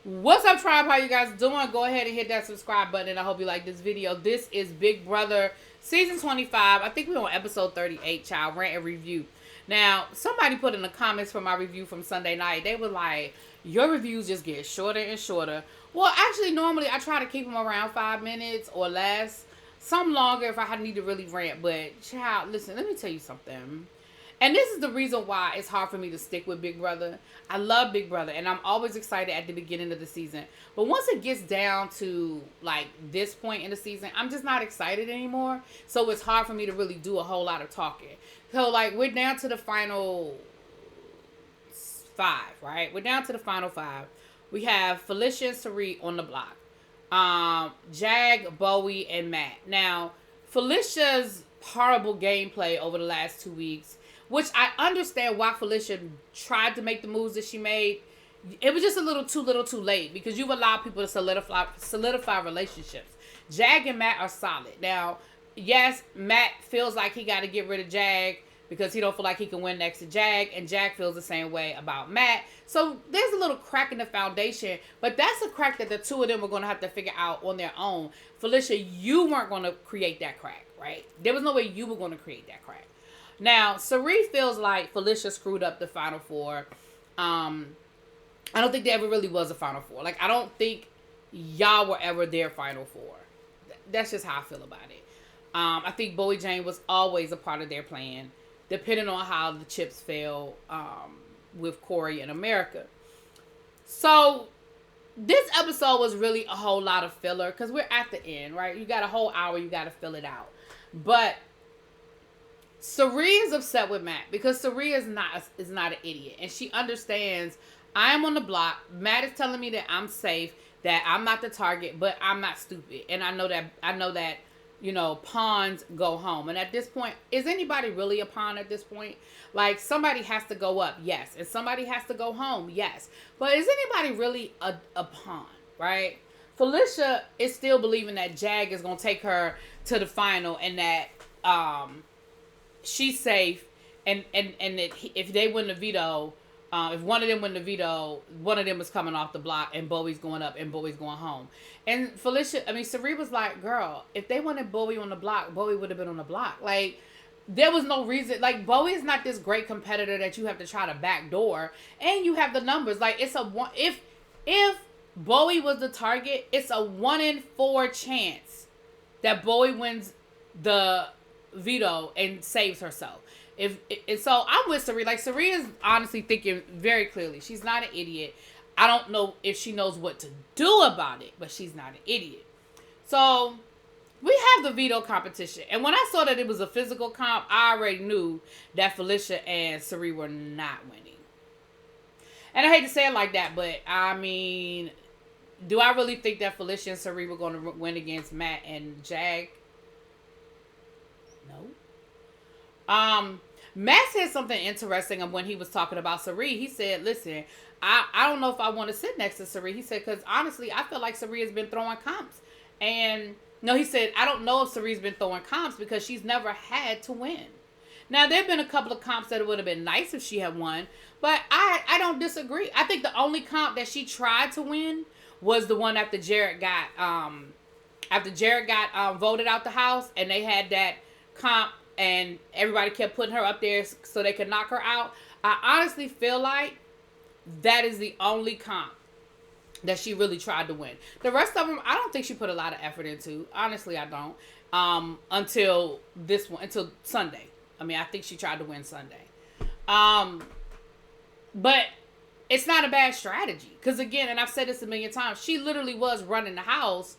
What's up, tribe? How you guys doing? Go ahead and hit that subscribe button, and I hope you like this video. This is Big Brother Season 25. I think we're on episode 38, child. Rant and review. Now, somebody put in the comments for my review from Sunday night. They were like, your reviews just get shorter and shorter. Well, actually, normally I try to keep them around 5 minutes or less. Some longer if I need to really rant. But, child, listen, let me tell you something. And this is the reason why it's hard for me to stick with Big Brother. I love Big Brother, and I'm always excited at the beginning of the season. But once it gets down to, like, this point in the season, I'm just not excited anymore. So it's hard for me to really do a whole lot of talking. So, like, we're down to the final 5, right? We're down to the final 5. We have Felicia and Cirie on the block. Jag, Bowie, and Matt. Now, Felicia's horrible gameplay over the last 2 weeks, which I understand why Felicia tried to make the moves that she made. It was just a little too late because you've allowed people to solidify relationships. Jag and Matt are solid. Now, yes, Matt feels like he got to get rid of Jag because he don't feel like he can win next to Jag, and Jag feels the same way about Matt. So there's a little crack in the foundation, but that's a crack that the two of them are going to have to figure out on their own. Felicia, you weren't going to create that crack, right? There was no way you were going to create that crack. Now, Cirie feels like Felicia screwed up the Final Four. I don't think there ever really was a Final Four. Like, I don't think y'all were ever their Final Four. That's just how I feel about it. I think Bowie Jane was always a part of their plan, depending on how the chips fell with Corey and America. So, this episode was really a whole lot of filler because we're at the end, right? You got a whole hour, you got to fill it out. But Cirie is upset with Matt because Cirie is not an idiot, and she understands I am on the block. Matt is telling me that I'm safe, that I'm not the target, but I'm not stupid, and I know that pawns go home. And at this point, is anybody really a pawn at this point? Like, somebody has to go up, yes, and somebody has to go home, yes, but is anybody really a pawn, right? Felicia is still believing that Jag is gonna take her to the final, and that she's safe, and that if they win the veto, if one of them win the veto, one of them is coming off the block, and Bowie's going up, and Bowie's going home. And Cirie was like, girl, if they wanted Bowie on the block, Bowie would have been on the block. Like, there was no reason. Like, Bowie is not this great competitor that you have to try to backdoor, and you have the numbers. Like, it's a one. If Bowie was the target, it's a 1 in 4 chance that Bowie wins the veto and saves herself. So I'm with Cirie. Like, Cirie is honestly thinking very clearly. She's not an idiot. I don't know if she knows what to do about it, but she's not an idiot. So we have the veto competition, and when I saw that it was a physical comp, I already knew that Felicia and Cirie were not winning. And I hate to say it like that, but I mean, do I really think that Felicia and Cirie were going to win against Matt and Jag? No. Matt said something interesting when he was talking about Cirie. He said, listen, I don't know if I want to sit next to Cirie. He said, because honestly, I feel like Cirie has been throwing comps. And no, he said, I don't know if Cirie's been throwing comps because she's never had to win. Now, there have been a couple of comps that it would have been nice if she had won, but I don't disagree. I think the only comp that she tried to win was the one after Jared got voted out the house, and they had that comp, and everybody kept putting her up there so they could knock her out. I honestly feel like that is the only comp that she really tried to win. The rest of them, I don't think she put a lot of effort into. Honestly, I don't. Until Sunday. I mean, I think she tried to win Sunday. But it's not a bad strategy. Because again, and I've said this a million times, she literally was running the house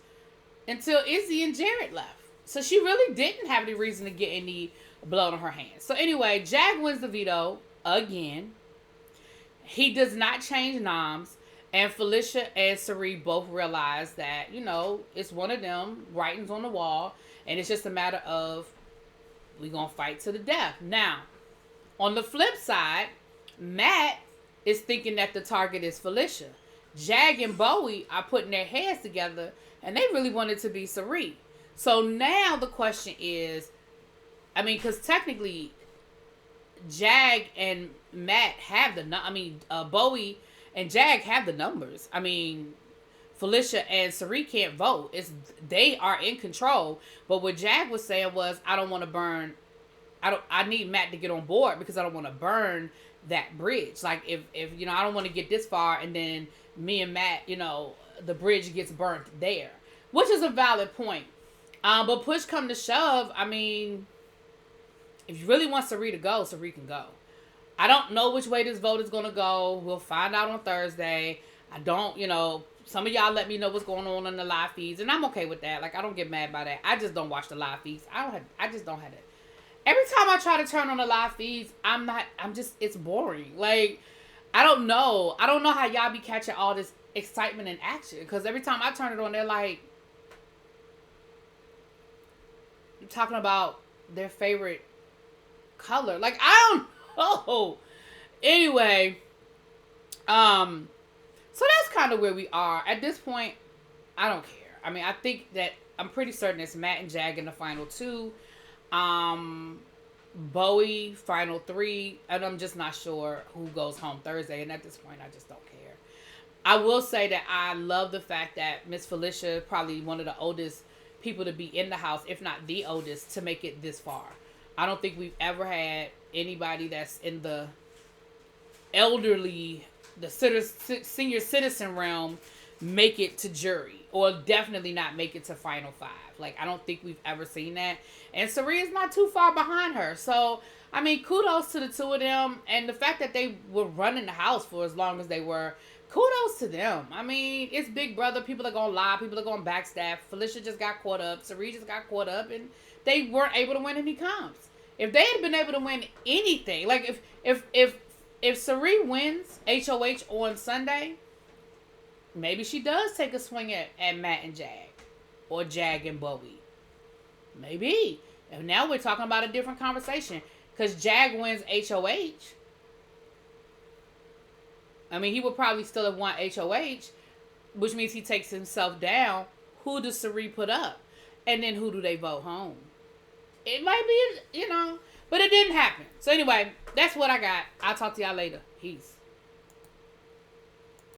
until Izzy and Jared left. So she really didn't have any reason to get any blood on her hands. So anyway, Jag wins the veto again. He does not change noms. And Felicia and Cirie both realize that, it's one of them, writing's on the wall. And it's just a matter of, we're going to fight to the death. Now, on the flip side, Matt is thinking that the target is Felicia. Jag and Bowie are putting their heads together, and they really want it to be Cirie. So now the question is, because technically Jag and Matt have Bowie And Jag have the numbers. I mean, Felicia and Sari can't vote. They are in control. But what Jag was saying was, I don't want to burn. I need Matt to get on board because I don't want to burn that bridge. Like if I don't want to get this far and then me and Matt, the bridge gets burnt there, which is a valid point. But push come to shove, I mean, if you really want Sari to go, Sari can go. I don't know which way this vote is going to go. We'll find out on Thursday. I don't, some of y'all let me know what's going on the live feeds, and I'm okay with that. Like, I don't get mad by that. I just don't watch the live feeds. I just don't have it. Every time I try to turn on the live feeds, it's boring. Like, I don't know how y'all be catching all this excitement and action. Because every time I turn it on, they're like, talking about their favorite color. Like, I don't know. Anyway, so that's kind of where we are. At this point, I don't care. I mean, I think that I'm pretty certain it's Matt and Jag in the final 2. Bowie, final 3, and I'm just not sure who goes home Thursday, and at this point, I just don't care. I will say that I love the fact that Miss Felicia, probably one of the oldest people to be in the house, if not the oldest, to make it this far. I don't think we've ever had anybody that's in the elderly, the senior citizen realm make it to jury, or definitely not make it to final 5. Like, I don't think we've ever seen that. And Saria's not too far behind her. So, I mean, kudos to the two of them. And the fact that they were running the house for as long as they were, kudos to them. I mean, it's Big Brother. People are going to lie. People are going to backstab. Felicia just got caught up. Saria just got caught up. And they weren't able to win any comps. If they had been able to win anything, like if Saria wins HOH on Sunday, maybe she does take a swing at Matt and Jag. Or Jag and Bowie. Maybe. And now we're talking about a different conversation. Because Jag wins HOH. I mean, he would probably still have won HOH. Which means he takes himself down. Who does Sari put up? And then who do they vote home? It might be, But it didn't happen. So anyway, that's what I got. I'll talk to y'all later. Peace.